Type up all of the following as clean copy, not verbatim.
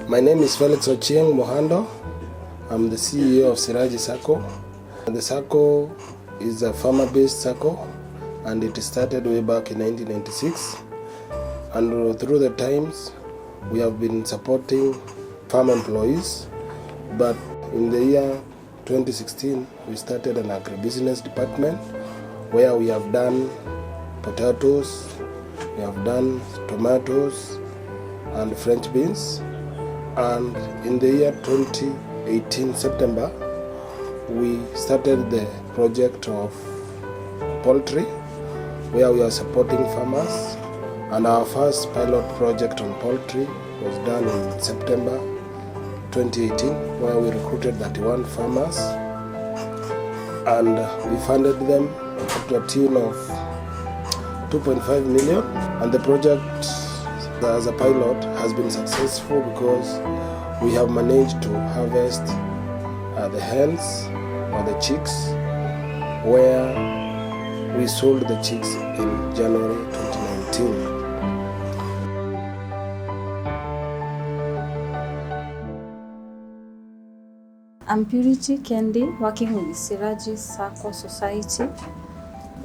My name is Felix Ochieng Mohando. I'm the CEO of Siraji SACCO. The SACCO is a farmer-based SACCO, and it started way back in 1996. And through the times, we have been supporting farm employees. But in the year 2016, we started an agri-business department where we have done potatoes, we have done tomatoes and French beans. And in the year 2018 September, we started the project of poultry, where we are supporting farmers. And our first pilot project on poultry was done in September 2018, where we recruited 31 farmers and we funded them up to a tune of 2.5 million. And the project as a pilot has been successful because we have managed to harvest the hens or the chicks, where we sold the chicks in January 2019. I'm Purity Kendi, working with Siraji SACCO Society.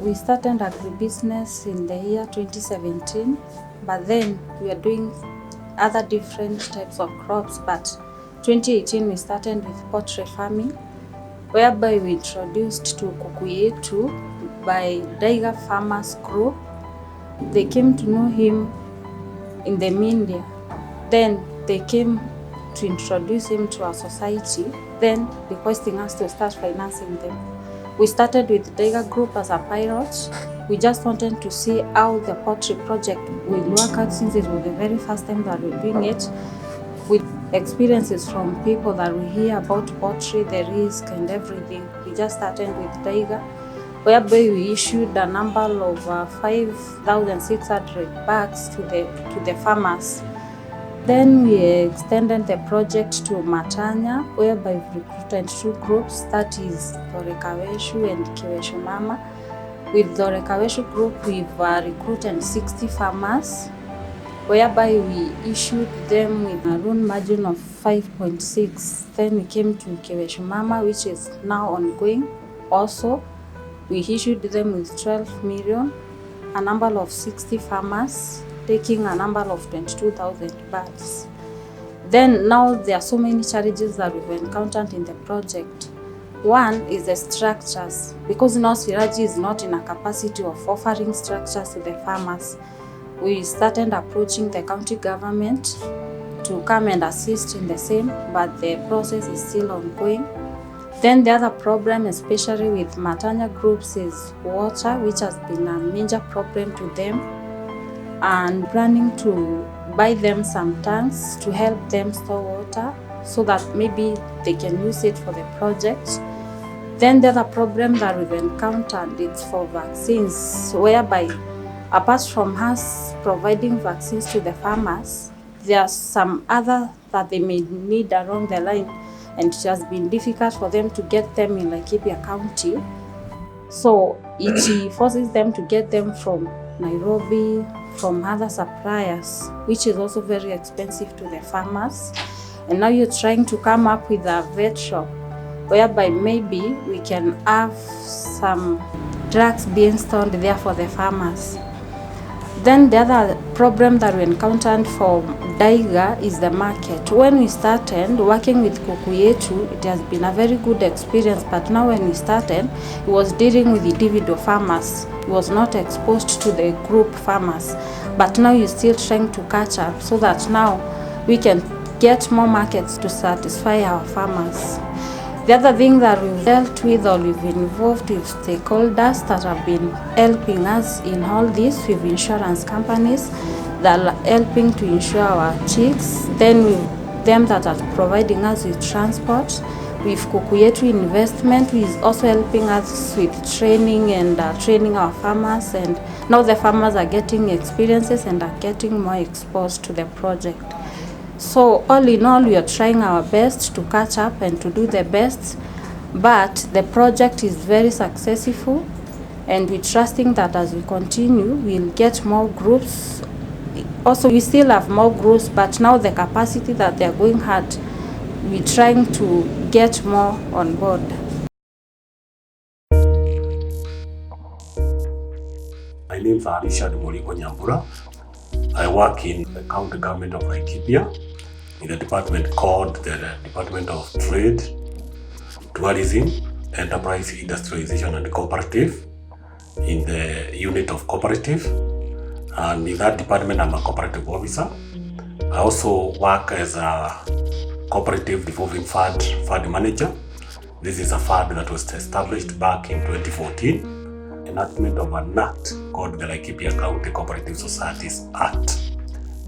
We started agri-business in the year 2017, but then we are doing other different types of crops. But 2018 we started with poultry farming, whereby we introduced to Kuku Yetu by Daiga Farmers Group. They came to know him in the media. Then they came to introduce him to our society, then requesting us to start financing them. We started with Daiga Group as a pilot. We just wanted to see how the poultry project will work out, since it was the very first time that we're doing it, with experiences from people that we hear about poultry, the risk and everything. We just started with Daiga, whereby we issued a number of 5,600 bags to the farmers. Then we extended the project to Matanya, whereby we recruited 2 groups, that is Dorekaweshu and Kiweshu Mama. With Dorekaweshu group, we've recruited 60 farmers, whereby we issued them with a loan margin of 5.6. Then we came to Kiweshu Mama, which is now ongoing. Also, we issued them with 12 million, a number of 60 farmers, taking a number of 22,000 birds. Then now there are so many challenges that we've encountered in the project. One is the structures, because now Siraji is not in a capacity of offering structures to the farmers. We started approaching the county government to come and assist in the same, but the process is still ongoing. Then the other problem, especially with Matanya groups, is water, which has been a major problem to them, and planning to buy them some tanks to help them store water so that maybe they can use it for the project. Then the other problem that we've encountered is for vaccines, whereby apart from us providing vaccines to the farmers, there are some other that they may need along the line, and it has been difficult for them to get them in Laikipia County. So it forces them to get them from Nairobi, from other suppliers, which is also very expensive to the farmers. And now you're trying to come up with a vet shop, whereby maybe we can have some drugs being stored there for the farmers. Then the other problem that we encountered for Daiga is the market. When we started working with Kuku Yetu, it has been a very good experience, but now when we started, it was dealing with individual farmers. It was not exposed to the group farmers. But now you're still trying to catch up so that now we can get more markets to satisfy our farmers. The other thing that we've dealt with, or we've been involved with stakeholders that have been helping us in all this, with insurance companies that are helping to insure our chicks. Then with them that are providing us with transport. With Kuku Yetu investment, who is also helping us with training and training our farmers. And now the farmers are getting experiences and are getting more exposed to the project. So all in all, we are trying our best to catch up and to do the best, but the project is very successful, and we're trusting that as we continue, we'll get more groups Also, we still have more groups, but now the capacity that they're going at, we're trying to get more on board. My name is Shujaa. I work in the County Government of Laikipia in the department called the Department of Trade, Tourism, Enterprise, Industrialization and Cooperative in the unit of cooperative. And in that department, I'm a cooperative officer. I also work as a cooperative revolving fund manager. This is a fund that was established back in 2014. Enactment of an act called the Laikipia County Cooperative Societies Act.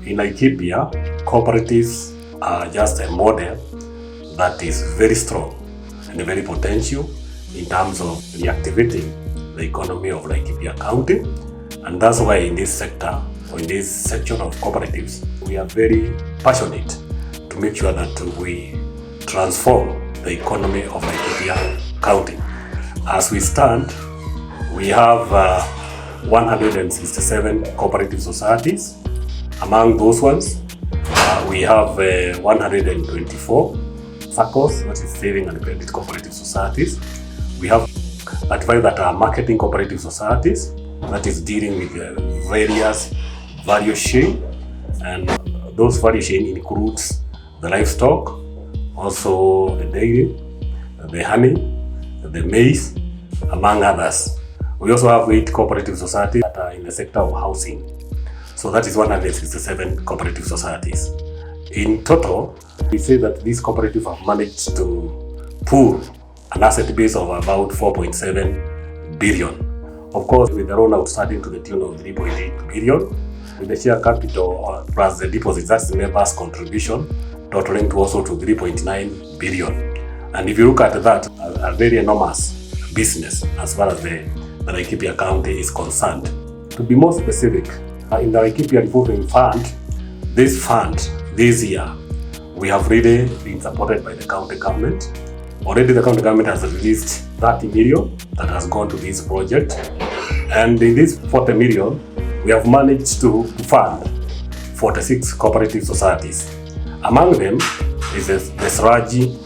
In Laikipia, cooperatives are just a model that is very strong and very potential in terms of reactivating the economy of Laikipia County. And that's why in this sector, or in this section of cooperatives, we are very passionate to make sure that we transform the economy of Laikipia County. As we stand, we have 167 cooperative societies. Among those ones, we have 124 SACCOs, that is saving and credit cooperative societies. We have 35 that are marketing cooperative societies, that is dealing with various value chain, and those value chain includes the livestock, also the dairy, the honey, the maize, among others. We also have 8 cooperative societies that are in the sector of housing. So that is 167 cooperative societies. In total, we say that these cooperatives have managed to pool an asset base of about 4.7 billion. Of course, with the rollout starting to the tune of 3.8 billion, with the share capital plus the deposits, that's the members' contribution, totaling to also to 3.9 billion. And if you look at that, a very enormous business as far as the Laikipia County is concerned. To be more specific, in the Laikipia Revolving Fund, this year, we have really been supported by the county government. Already the county government has released 30 million that has gone to this project. And in this 40 million, we have managed to fund 46 cooperative societies. Among them is the Siraji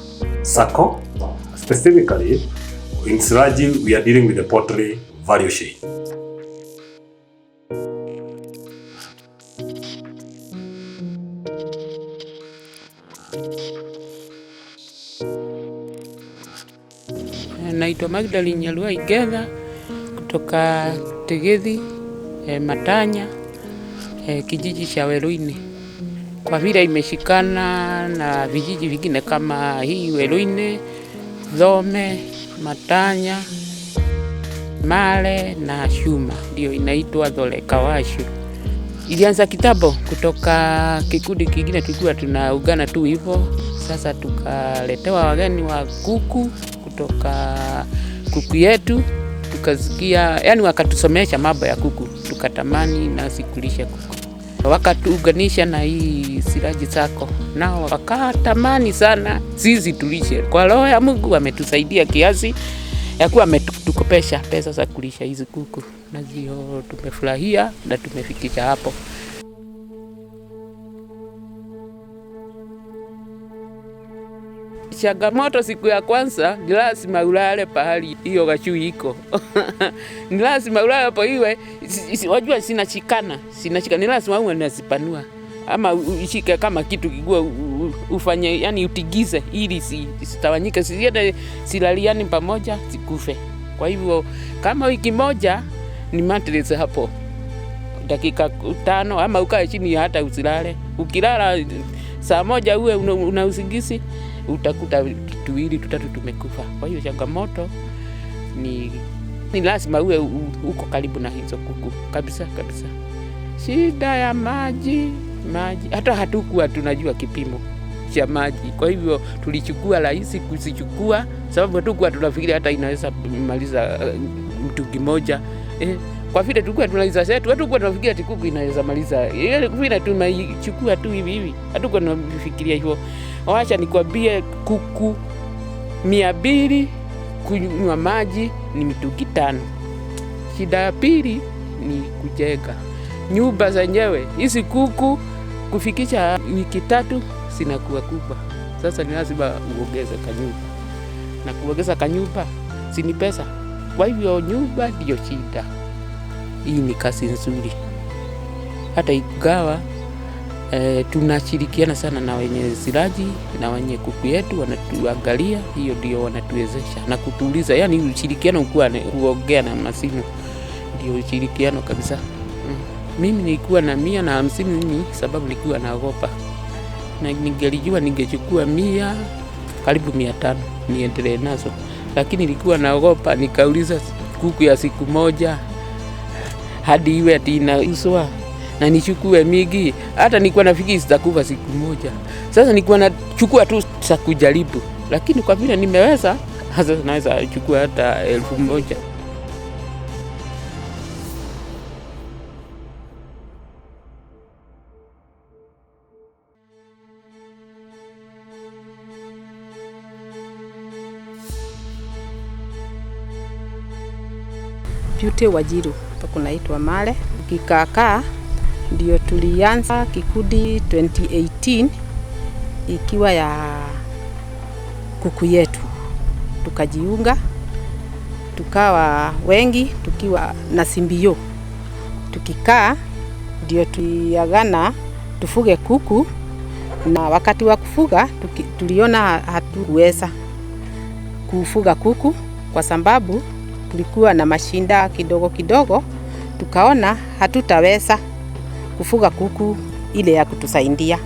SACCO. Specifically, in Siraji, we are dealing with the poultry value chain. Naitwa Magdalene Nyalua Igetha kutoka Tegethi, Matanya, kijiji cha Weruini. Kwa vile imeshikana na vijiji vingine kama hii Weruini, Thome, Matanya, Male na Shuma, ndio inaitwa Dholekawashu. Ilianza kitambo kutoka kikundi kingine tulikuwa tunaungana tu hivyo. Sasa tukaletewa wageni wa kuku kutoka Kuku Yetu, tukasikia, yani wakatusomesha mambo ya kuku, tukatamani na sikulisha kuku. Wakatuunganisha na hii Siraji SACCO, nao wakatamani sana sisi tulishe. Kwa roho ya Mungu ametusaidia kiasi ya kuwa ametukopesha pesa za kulisha hizi kuku, na zio tumefurahia na tumefikisha hapo. Changamoto siku ya kwanza ni lazima ulale pahali hiyo gashui iko. Ni lazima ulale hapo iwe, wajua sinachikana, ni lazima uwe unazipanua. Ama ushike kama kitu kigua ufanye, yani utigize ili sitawanyike, siende silaliani pamoja sikufe. Kwa hivyo kama wiki moja ni mattress hapo dakika 5, ama ukae chini hata usilale. Ukilala saa moja uwe una usingizi, utakuta 2 3 tumekufa. Kwa hiyo changamoto ni lazima uwe uko karibu na hizo kuku kabisa. Shida ya maji, hata hatukuwa tunajua kipimo cha maji. Kwa hivyo tulichukua rahisi kusichukua, sababu hatukuwa tunafikiri hata inaweza maliza mtungi moja. Kwa vile tulikuwa tunaliza zetu, hatukuwa tunafikiria ati kuku inaweza maliza. Vile tumeichukua tu hivi, hatukuwa tunafikiria hivyo. Wacha nikwambie, kuku 200 kunywa maji ni mitungi 5. Shida ya pili ni kujenga. nyumba zenyewe hizi kuku kufikisha wiki 3 zinakuwa kubwa. Sasa ni lazima uongeze kanyumba, na kuongeza kanyumba si ni pesa. Kwa hivyo nyumba ndio shida. Hii ni kazi nzuri, hata ingawa tunashirikiana sana na wenye Siraji na wenye Kuku Yetu, wanatuangalia. Hiyo ndio wanatuwezesha na kutuuliza, yani ushirikiano kuongea na masimu ndio ushirikiano kabisa. Mimi nilikuwa na 150 mimi, sababu nilikuwa naogopa, na ningelijua ningechukua 100 karibu 500 niendelee nazo, lakini nilikuwa naogopa. Nikauliza kuku ya siku moja hadi iwe ati inauzwa na nichukue mingi, hata nilikuwa nafikiri zitakufa siku moja. Sasa nilikuwa nachukua tu za kujaribu, lakini kwa vile nimeweza, sasa naweza chukua hata 1000. Pute Wajiru kunaitwa Male. Kikakaa ndio tulianza kikundi 2018 ikiwa ya Kuku Yetu, tukajiunga tukawa wengi tukiwa na simbio. Tukikaa ndio tuliagana tufuge kuku, na wakati wa kufuga tuliona hatuweza kufuga kuku kwa sababu tulikuwa na mashinda kidogo kidogo. Tukaona hatutaweza kufuga kuku ile ya kutusaidia,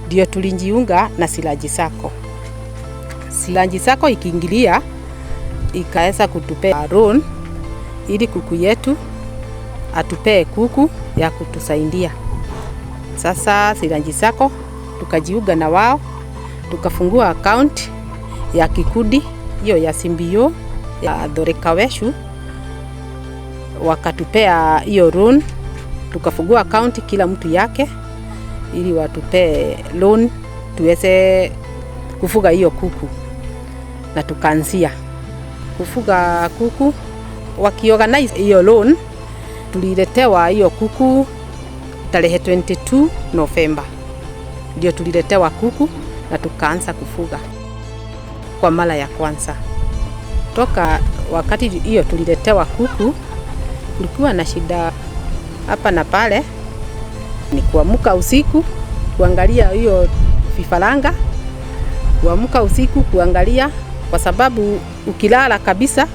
ndio tulijiunga na Siraji SACCO. Siraji SACCO ikiingilia ikaweza kutupea loan ili Kuku Yetu atupee kuku ya kutusaidia. Sasa Siraji SACCO tukajiunga na wao, tukafungua account ya kikundi hiyo ya simbio ya Dorikaweshu, wakatupea hiyo loan. Tukafungua account kila mtu yake ili watupee loan tuweze kufuga hiyo kuku, na tukaanzia kufuga kuku. Wakiorganize hiyo loan, tuliletewa hiyo kuku tarehe 22 Novemba, ndio tuliletewa kuku na tukaanza kufuga kwa mara ya kwanza. Toka wakati hiyo tuliletewa kuku, kulikuwa na shida hapa na pale. Ni kuamka usiku kuangalia hiyo vifaranga, kuamka usiku kuangalia, kwa sababu ukilala kabisa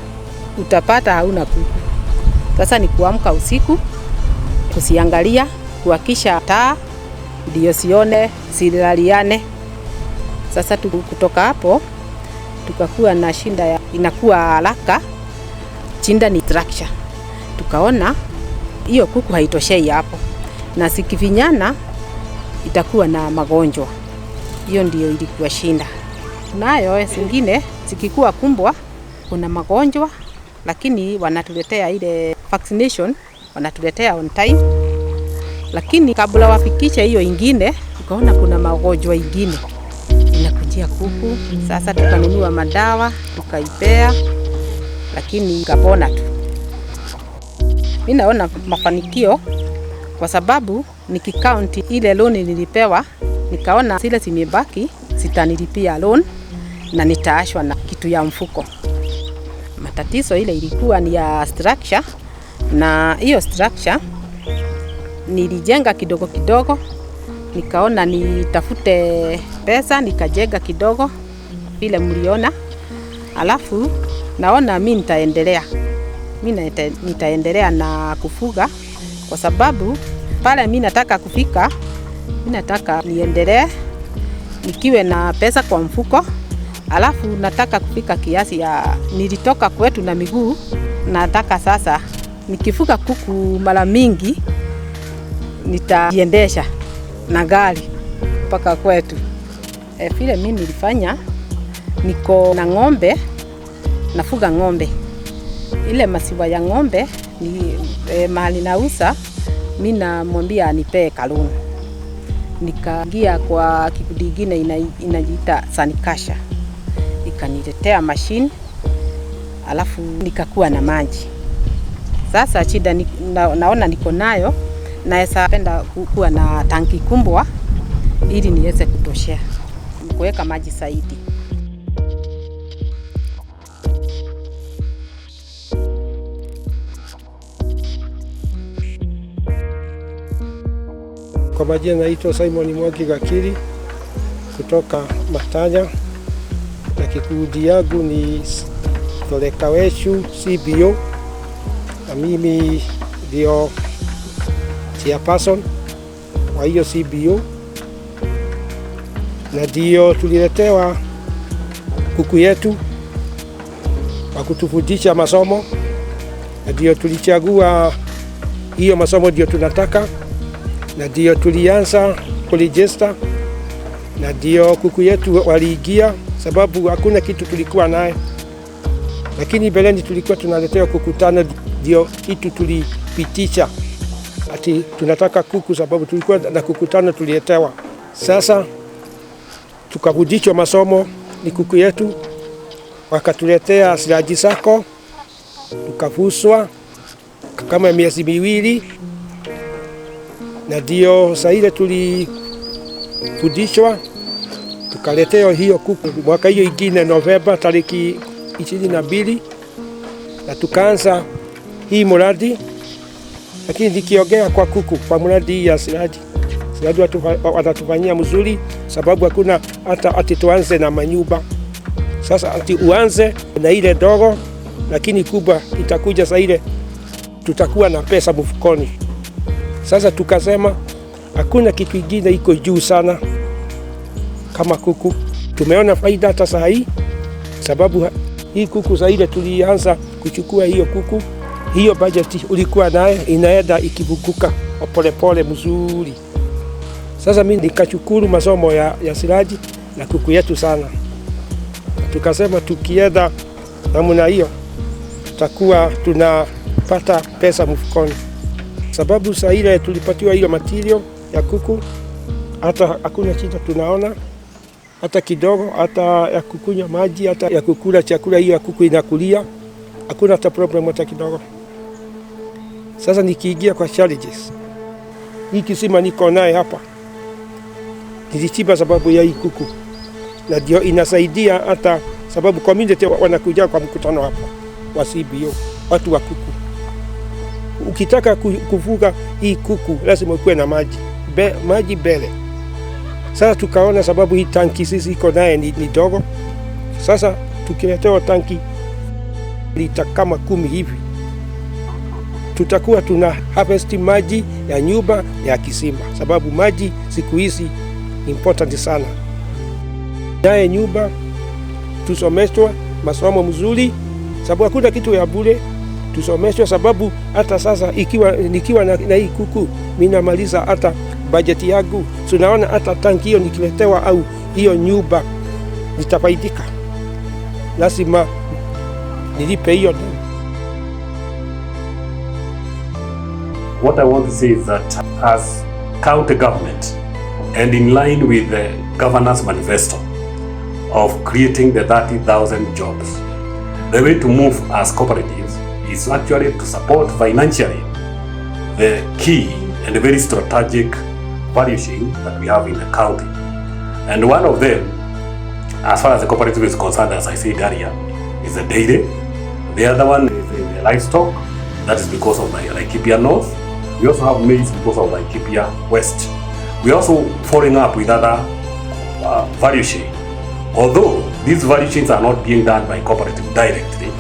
utapata hauna kuku. Sasa ni kuamka usiku kusiangalia, kuhakisha taa ndio sione silaliane. Sasa kutoka hapo tukakuwa na shinda ya inakuwa haraka, chinda ni structure. Tukaona hiyo kuku haitoshei hapo, na sikivinyana itakuwa na magonjwa. Hiyo ndio ilikuwa shinda. Nayo zingine zikikuwa kumbwa kuna magonjwa, lakini wanatuletea ile vaccination, wanatuletea on time. Lakini kabla wafikishe hiyo ingine, tukaona kuna magonjwa ingine inakujia kuku. Sasa tukanunua madawa tukaipea, lakini kapona tu. Mimi naona mafanikio kwa sababu nikikaunti ile loan nilipewa, nikaona zile zimebaki sitanilipia loan na nitaashwa na kitu ya mfuko. Matatizo ile ilikuwa ni ya structure, na hiyo structure nilijenga kidogo kidogo. Nikaona nitafute pesa, nikajenga kidogo vile mliona. Alafu naona mimi nitaendelea na kufuga, kwa sababu pale mimi nataka kufika, mimi nataka niendelee nikiwe na pesa kwa mfuko. Alafu nataka kufika kiasi ya nilitoka kwetu na miguu, nataka sasa nikifuga kuku mara mingi nitajiendesha na gari mpaka kwetu. Vile mimi nilifanya, niko na ng'ombe, nafuga ng'ombe. Ile maziwa ya ng'ombe ni mahali nauza, mimi namwambia anipee kaluni. Nikaingia kwa kikundi kingine inajiita Sanikasha, ikaniletea machine, alafu nikakuwa na maji. Sasa shida naona niko nayo, naweza penda kuwa na tanki kubwa ili niweze kutoshea kuweka maji zaidi. Kwa majina naitwa Simon Mwangi Gakiri kutoka Matanya, na kikundi yangu ni Laikipia CBO, na mimi ndio chairperson wa hiyo CBO, na ndio tuliletewa Kuku Yetu wa kutufundisha masomo, na ndio tulichagua hiyo masomo ndio tunataka, na ndio tulianza kuregister, na ndio Kuku Yetu waliingia, sababu hakuna kitu tulikuwa naye. Lakini beleni tulikuwa tunaletewa kuku 5, ndio kitu tulipitisha ati tunataka kuku, sababu tulikuwa na kuku 5 tuliletewa. Sasa tukafundishwa masomo ni Kuku Yetu, wakatuletea Siraji SACCO, tukafuswa kama miezi 2, na ndio saa ile tulifundishwa tukaletewa hiyo kuku. Mwaka hiyo ingine Novemba tariki 22, na tukaanza hii mradi. Lakini nikiongea kwa kuku, kwa mradi ya Siraji watatufanyia mzuri, sababu hakuna hata ati tuanze na manyumba. Sasa ati uanze na ile dogo, lakini kubwa itakuja saa ile tutakuwa na pesa mfukoni. Sasa tukasema hakuna kitu kingine iko juu sana kama kuku. Tumeona faida hata saa hii, sababu hii kuku saa ile tulianza kuchukua hiyo kuku, hiyo budget ulikuwa naye inaenda ikivuguka polepole mzuri. Sasa mimi nikachukuru masomo ya Siraji na Kuku Yetu sana. Tukasema tukienda namna hiyo tutakuwa tunapata pesa mfukoni, sababu saa ile tulipatiwa hiyo material ya kuku, hata hakuna shida tunaona hata kidogo, hata ya kukunywa maji, hata ya kukula chakula hiyo ya kuku inakulia, hakuna hata problem hata kidogo. Sasa nikiingia kwa challenges, hii kisima niko naye hapa nilichimba sababu ya hii kuku, na ndio inasaidia hata sababu community wanakuja kwa mkutano hapa wa CBO, watu wa kuku. Ukitaka kufuga hii kuku lazima ukuwe na maji mbele. Sasa tukaona sababu hii tanki sisi iko naye ni dogo. Sasa tukiletewa tanki lita kama 10 hivi, tutakuwa tuna harvest maji ya nyumba ya kisima, sababu maji siku hizi important sana. Naye nyumba tusomeshwa masomo mzuri, sababu hakuna kitu ya bure. Tusomeshwa sababu hata sasa nikiwa na hii kuku mimi namaliza hata budget yangu. Tunaona hata tanki hiyo nikiletewa au hiyo nyumba nitafaidika, lazima nilipe hiyo. What I want to say is that as county government and in line with the governor's manifesto of creating the 30,000 jobs, the way to move as cooperatives is actually to support financially the key and very strategic value chain that we have in the county. And one of them, as far as the cooperative is concerned, as I said earlier, is the dairy. The other one is the livestock. That is because of the Laikipia North. We also have maize because of Laikipia West. We are also following up with other value chain. Although these value chains are not being done by cooperative directly,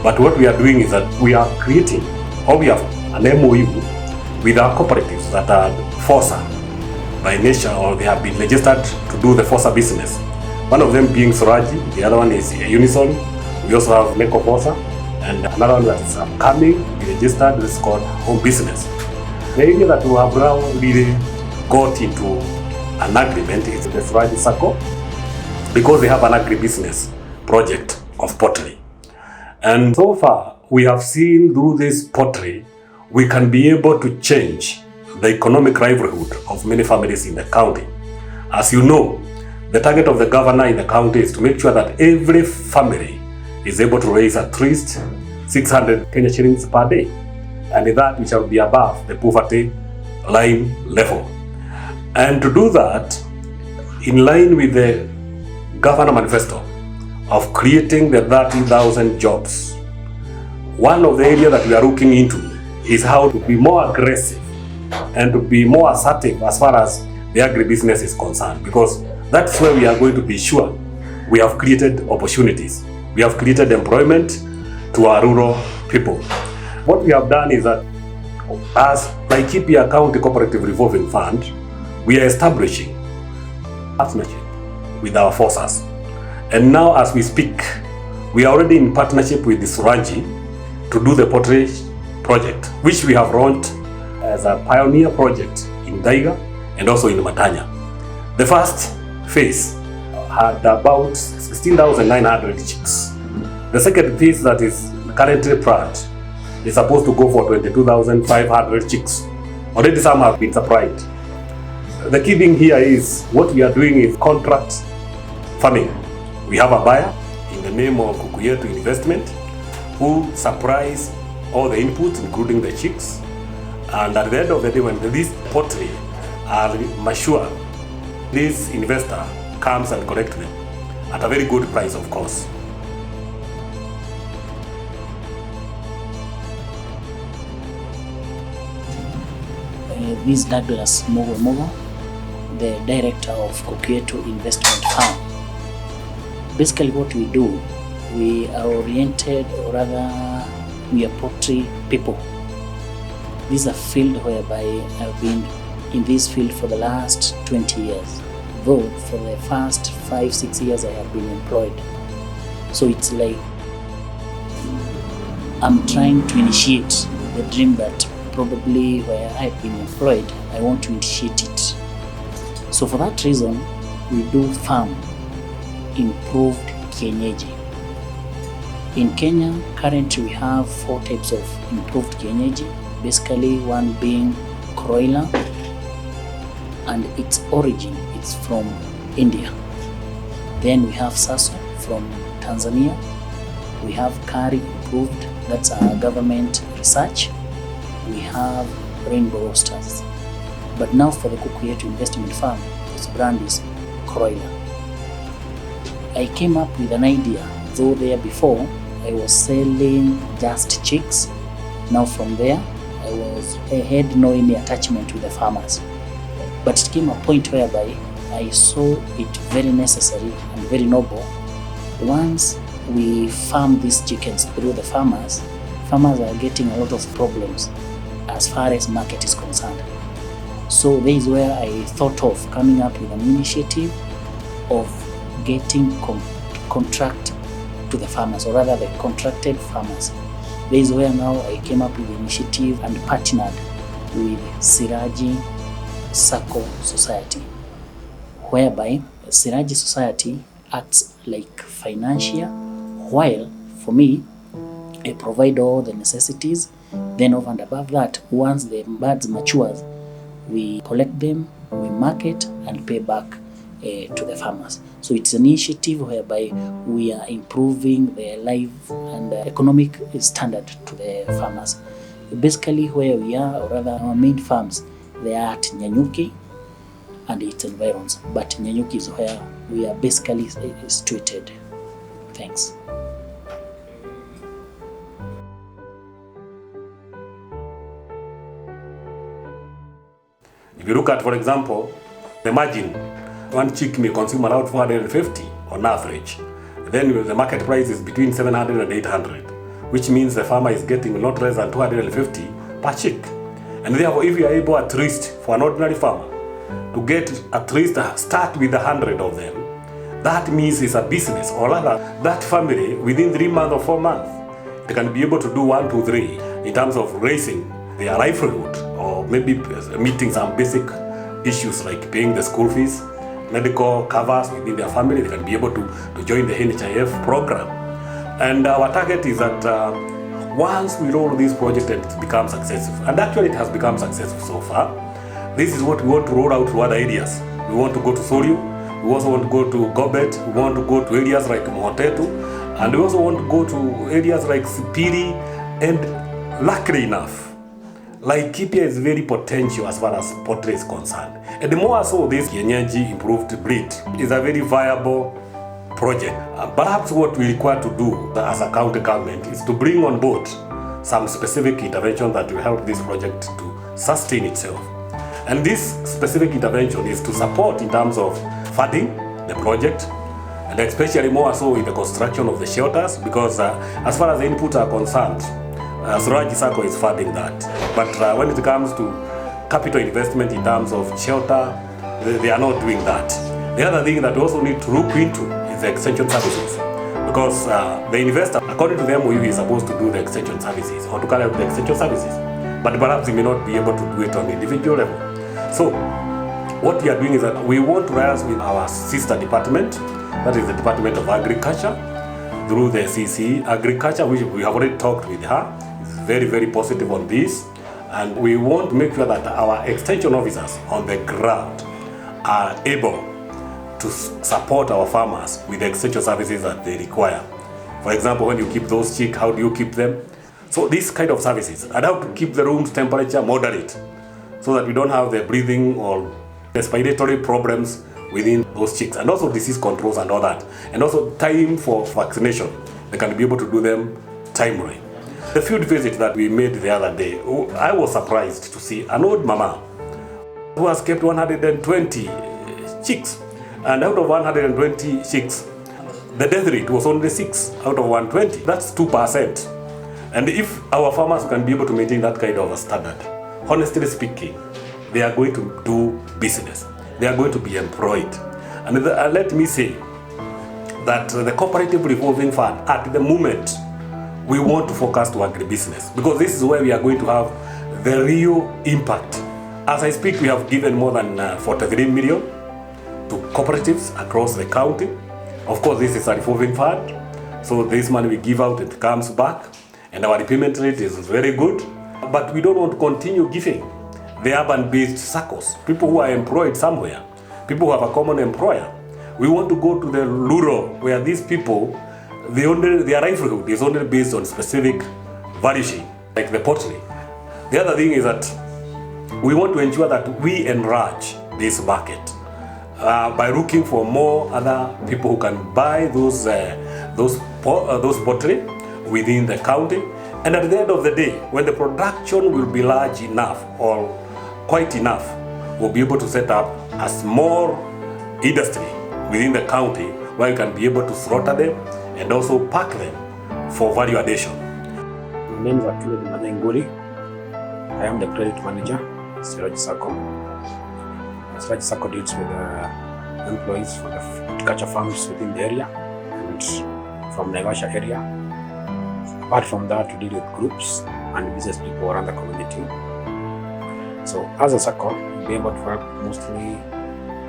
but what we are doing is that we are creating, or we have an MOU with our cooperatives that are FOSA by nature, or they have been registered to do the FOSA business. One of them being Siraji, the other one is Unison. We also have Neko FOSA, and another one that is upcoming, registered, is called Home Business. The area that we have now really got into an agreement is the Siraji SACCO, because they have an agri-business project of pottery. And so far, we have seen through this pottery, we can be able to change the economic livelihood of many families in the county. As you know, the target of the governor in the county is to make sure that every family is able to raise at least 600 Kenya shillings per day. And in that, we shall be above the poverty line level. And to do that, in line with the Governor Manifesto of creating the 30,000 jobs, one of the areas that we are looking into is how to be more aggressive and to be more assertive as far as the agribusiness is concerned, because that's where we are going to be sure we have created opportunities. We have created employment to our rural people. What we have done is that as Laikipia County Cooperative Revolving Fund, we are establishing partnership with our forces. And now as we speak, we are already in partnership with the Siraji to do the pottery project, which we have launched as a pioneer project in Daiga and also in Matanya. The first phase had about 16,900 chicks. The second phase that is currently planned is supposed to go for 22,500 chicks. Already some have been supplied. The key thing here is what we are doing is contract farming. We have a buyer in the name of Kuku Yetu investment who supplies all the inputs, including the chicks. And at the end of the day, when these poultry are mature, this investor comes and collects them at a very good price, of course. This is Douglas Mogo, the director of Kuku Yetu Investment Fund. Basically what we do, we are oriented, or rather we are poultry people. This is a field whereby I've been in this field for the last 20 years. Though for the first 5-6 years I have been employed. So it's like I'm trying to initiate the dream that probably where I've been employed, I want to initiate it. So for that reason, we do farm improved kienyeji. In Kenya, currently we have 4 types of improved kienyeji. Basically, one being Croiler, and its origin is from India. Then we have Sasso from Tanzania. We have Kari improved, that's our government research. We have Rainbow Roasters. But now for the Kuku Yetu investment farm, its brand is Croiler. I came up with an idea, though there before I was selling just chicks. Now from there, I had no any attachment with the farmers. But it came a point whereby I saw it very necessary and very noble. Once we farm these chickens through the farmers are getting a lot of problems as far as market is concerned. So there is where I thought of coming up with an initiative of getting contract to the farmers, or rather the contracted farmers. There is where now I came up with the initiative and partnered with Siraji SACCO Society, whereby Siraji Society acts like financier, while for me, I provide all the necessities. Then over and above that, once the birds matures, we collect them, we market and pay back to the farmers. So it's an initiative whereby we are improving their life and economic standard to the farmers. Basically where we are, or rather our main farms, they are at Nyanyuki and its environs, but Nyanyuki is where we are basically situated. Thanks. If you look at, for example, the margin, one chick may consume around 450 on average. Then the market price is between 700 and 800, which means the farmer is getting not less than 250 per chick. And therefore, if you are able at least for an ordinary farmer to get at least start with 100 of them, that means it's a business, or rather that family within 3 months or 4 months, they can be able to do 1, 2, 3 in terms of raising their livelihood, or maybe meeting some basic issues like paying the school fees, medical covers within their family. They can be able to join the NHIF program. And our target is that once we roll this project and it becomes successful, and actually it has become successful so far, this is what we want to roll out to other areas. We want to go to Solio, we also want to go to Gobet, we want to go to areas like Mohotetu, and we also want to go to areas like Sipiri, and luckily enough, Laikipia is very potential as far as poultry is concerned. And the more so this kienyeji improved breed is a very viable project. Perhaps what we require to do as a county government is to bring on board some specific intervention that will help this project to sustain itself. And this specific intervention is to support in terms of funding the project, and especially more so in the construction of the shelters, because as far as the inputs are concerned, Siraji SACCO is funding that. But when it comes to capital investment in terms of shelter, they are not doing that. The other thing that we also need to look into is the extension services, because the investor, according to the MOU, is supposed to do the extension services or to carry out the extension services, but perhaps he may not be able to do it on the individual level. So what we are doing is that we want to liaise with our sister department, that is the Department of Agriculture, through the CC Agriculture, which we have already talked with her. It's very, very positive on this. And we want to make sure that our extension officers on the ground are able to support our farmers with the extension services that they require. For example, when you keep those chicks, how do you keep them? So these kind of services, and how to keep the room's temperature moderate so that we don't have the breathing or respiratory problems within those chicks, and also disease controls and all that, and also time for vaccination. They can be able to do them timely. The field visit that we made the other day, I was surprised to see an old mama who has kept 120 chicks, and out of 120 chicks, the death rate was only 6 out of 120. That's 2%. And if our farmers can be able to maintain that kind of a standard, honestly speaking, they are going to do business. They are going to be employed. And let me say that the cooperative revolving fund, at the moment, we want to focus to agri-business, because this is where we are going to have the real impact. As I speak, we have given more than 43 million to cooperatives across the county. Of course, this is a revolving fund, so this money we give out, it comes back, and our repayment rate is very good. But we don't want to continue giving the urban-based SACCOs, people who are employed somewhere, people who have a common employer. We want to go to the rural, where these people, their livelihood is only based on specific value chain, like the poultry. The other thing is that we want to ensure that we enlarge this market by looking for more other people who can buy those poultry within the county. And at the end of the day, when the production will be large enough or quite enough, we'll be able to set up a small industry within the county where you can be able to slaughter them and also pack them for value addition. My name is Akile Nguri. I am the credit manager, Siraji SACCO. Siraji SACCO deals with employees for the horticulture farms within the area and from Naivasha area. Apart from that, we deal with groups and business people around the community. So as a SACCO, we'll be able to help mostly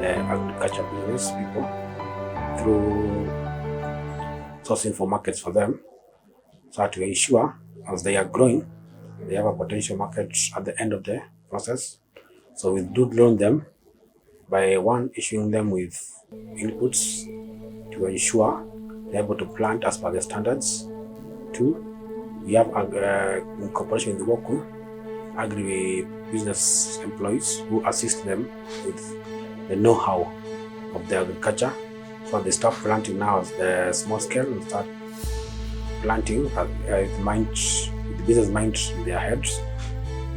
the agriculture business people through sourcing for markets for them, so to ensure as they are growing, they have a potential market at the end of the process. So we do loan them by one, issuing them with inputs to ensure they're able to plant as per the standards. Two, we have in cooperation with the local agri-business employees who assist them with the know-how of the agriculture. So they start planting now at the small scale and start planting with the business mind in their heads.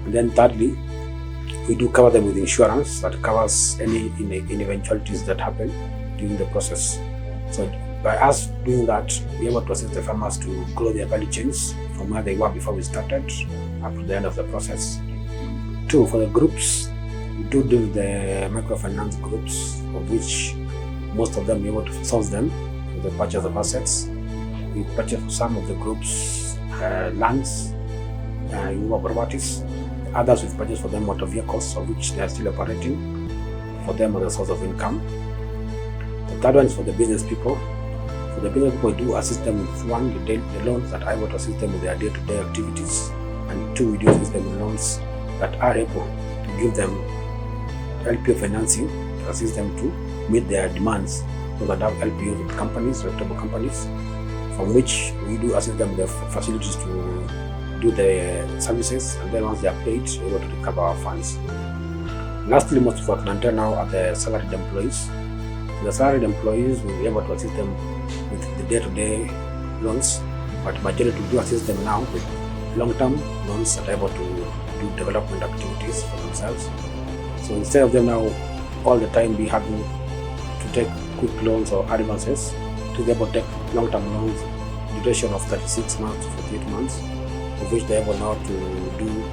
And then thirdly, we do cover them with insurance that covers any eventualities that happen during the process. So by us doing that, we're able to assist the farmers to grow their value chains from where they were before we started up to the end of the process. Two, for the groups, we do deal with the microfinance groups, of which most of them, we're able to source them with the purchase of assets. We purchase for some of the groups lands, properties. Others we've purchased for them motor vehicles, of which they are still operating, for them as a source of income. The third one is for the business people. For the business people, we do assist them with one, the loans that are able to assist them with their day-to-day activities, and two, we do assist them with loans that are able to give them LPO financing to assist them to meet their demands, so that have LPO with companies, reputable companies, from which we do assist them with the facilities to do the services, and then once they are paid, we're able to recover our funds. Lastly, most of our clientele now are the salaried employees. The salaried employees, we'll be able to assist them with the day-to-day loans, but majority we do assist them now with long-term loans that are able to do development activities for themselves. So instead of them now all the time be having to take quick loans or advances, to be able to take long-term loans, duration of 36 months to 48 months, of which they're able now to do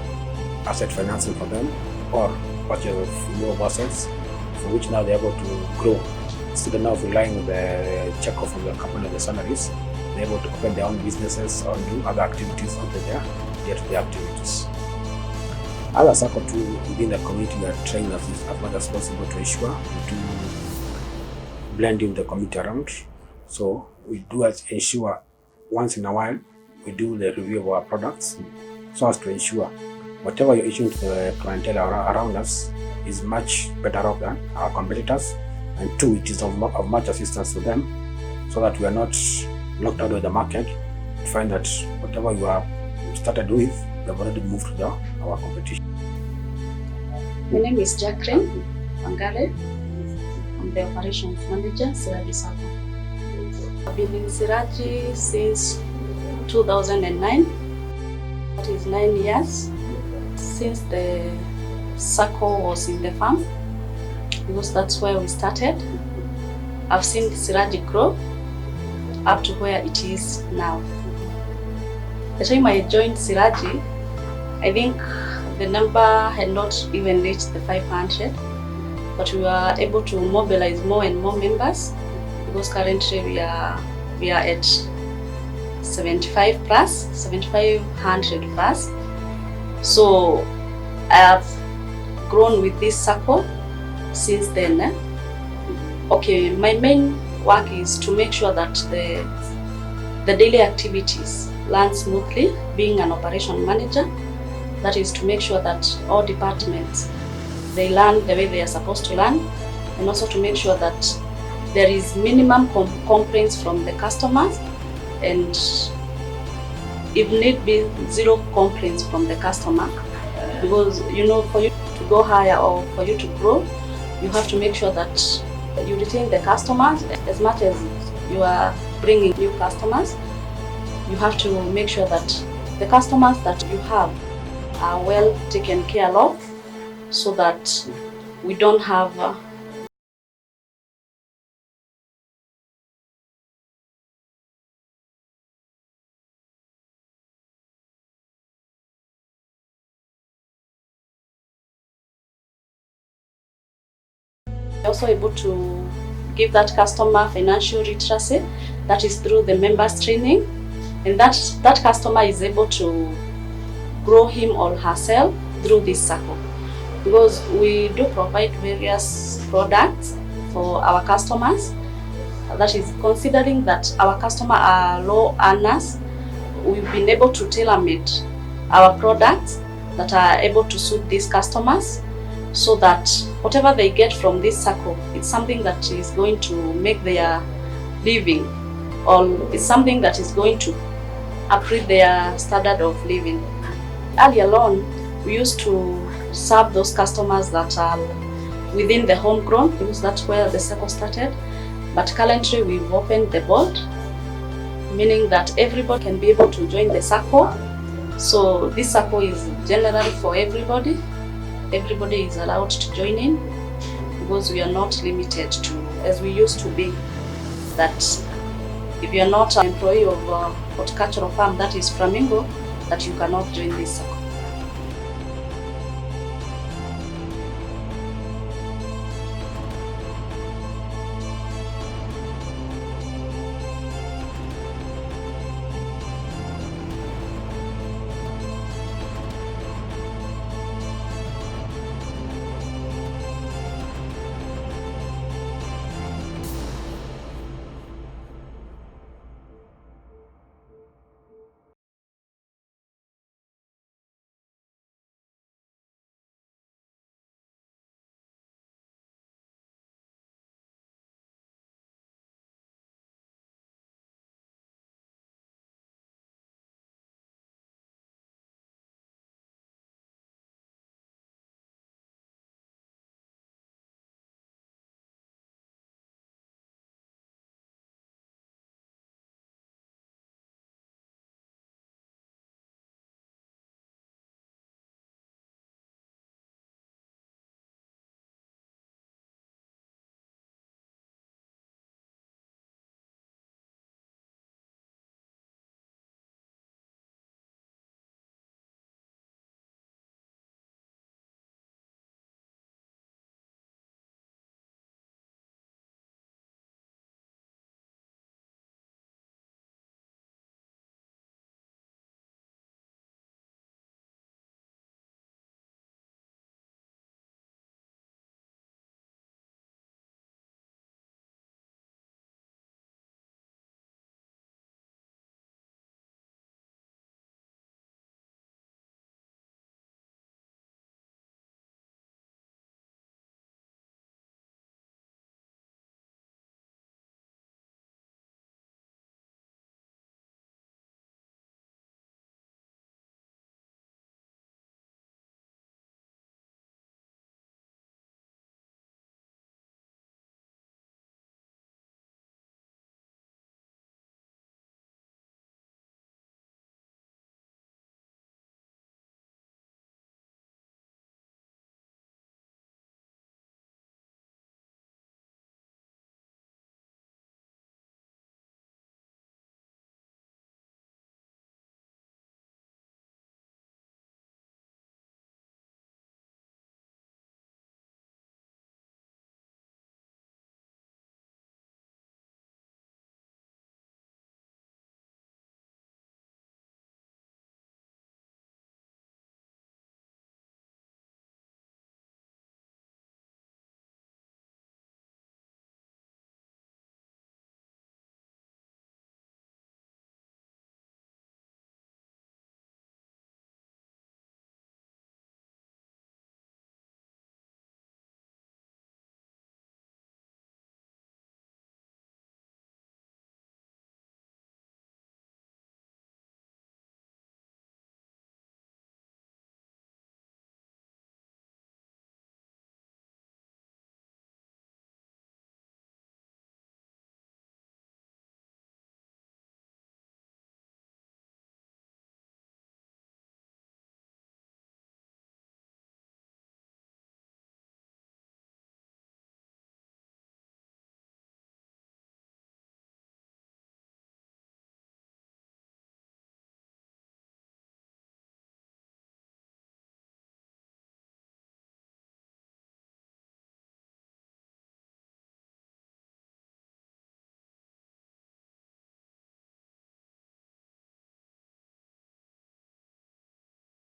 asset financing for them or purchase of more assets, for which now they're able to grow. Instead of now relying on the check-off from the company or the salaries, they're able to open their own businesses or do other activities under their day-to-day activities. As a SACCO too, within the community, we are trying as much as possible to ensure to blend in the community around. So we do ensure once in a while we do the review of our products, so as to ensure whatever you're issuing to the clientele around us is much better off than our competitors, and two, it is of much assistance to them, so that we are not locked out of the market to find that whatever you have started with, we have already moved to our competition. My name is Jacqueline Wangare. I'm the operations manager, Siraji SACCO. I've been in Siraji since 2009. That is 9 years since the SACCO was in the farm, because that's where we started. I've seen Siraji grow up to where it is now. The time I joined Siraji, I think the number had not even reached the 500, but we were able to mobilize more and more members, because currently we are at 75 plus, 7,500 plus. So I have grown with this SACCO since then. Okay, my main work is to make sure that the daily activities run smoothly, being an operation manager. That is to make sure that all departments, they learn the way they are supposed to learn, and also to make sure that there is minimum complaints from the customers, and if need be, zero complaints from the customer. Because for you to go higher or for you to grow, you have to make sure that you retain the customers. As much as you are bringing new customers, you have to make sure that the customers that you have are well taken care of, so that we don't have also able to give that customer financial literacy. That is through the members training, and that customer is able to grow him or herself through this SACCO, because we do provide various products for our customers. That is, considering that our customers are low earners, we've been able to tailor-made our products that are able to suit these customers, so that whatever they get from this SACCO, it's something that is going to make their living, or it's something that is going to upgrade their standard of living. Earlier on, we used to serve those customers that are within the homegrown, because that's where the SACCO started. But currently we've opened the board, meaning that everybody can be able to join the SACCO. So this SACCO is generally for everybody. Everybody is allowed to join in, because we are not limited to, as we used to be, that if you are not an employee of horticultural farm, that is Flamingo, that you cannot join this SACCO.